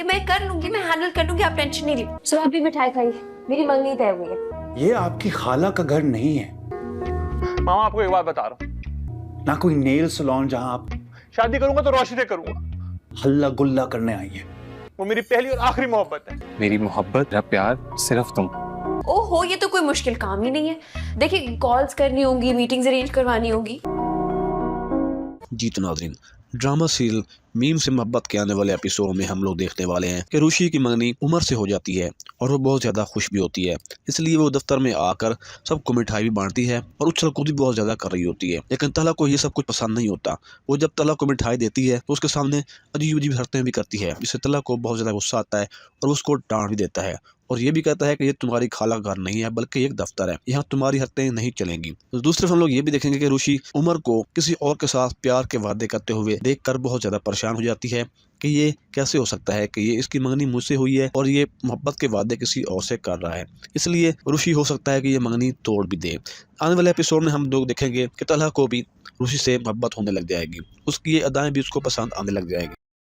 ये मैं कर लूंगी, मैं हैंडल कर लूंगी, आप टेंशन नहीं लीजिए। सो आप भी मिठाई खाइए, मेरी मंगनी तय हुई है। ये आपकी खाला का घर नहीं है मामा, आपको एक बात बता रहा हूँ, ना कोई नेल सैलून जहां आप शादी करूंगा तो रोशनी से करूंगा। हल्ला गुल्ला करने आई है। वो मेरी पहली और आखिरी मोहब्बत है। मेरी मोहब्बत, मेरा प्यार सिर्फ तुम। ओहो, ये तो कोई मुश्किल काम ही नहीं है। देखिए, कॉल्स करनी होंगी, मीटिंग्स अरेंज करवानी होगी। जी तो नाज़रीन, ड्रामा सीरियल मीम से मोहब्बत के आने वाले एपिसोड में हम लोग देखने वाले हैं कि रुशी की मंगनी उमर से हो जाती है और वो बहुत ज़्यादा खुश भी होती है। इसलिए वो दफ्तर में आकर सबको मिठाई भी बांटती है और उछल कूद भी बहुत ज़्यादा कर रही होती है। लेकिन तला को ये सब कुछ पसंद नहीं होता। वो जब तला को मिठाई देती है तो उसके सामने अजीब अजीब हरकतें भी करती है, जिससे तला को बहुत ज़्यादा गुस्सा आता है और उसको डांट भी देता है और ये भी कहता है कि ये तुम्हारी खाला का घर नहीं है बल्कि एक दफ्तर है, यहाँ तुम्हारी हरकतें नहीं चलेंगी। तो दूसरे हम लोग ये भी देखेंगे कि रुशी उमर को किसी और के साथ प्यार के वादे करते हुए देखकर बहुत ज़्यादा परेशान हो जाती है कि ये कैसे हो सकता है कि ये इसकी मंगनी मुझसे हुई है और ये मोहब्बत के वादे किसी और से कर रहा है। इसलिए रुशी हो सकता है कि ये मंगनी तोड़ भी दे। आने वाले एपिसोड में हम लोग देखेंगे कि तलहा को भी रुशी से मोहब्बत होने लग जाएगी, उसकी ये अदाएं भी उसको पसंद आने लग जाएगी।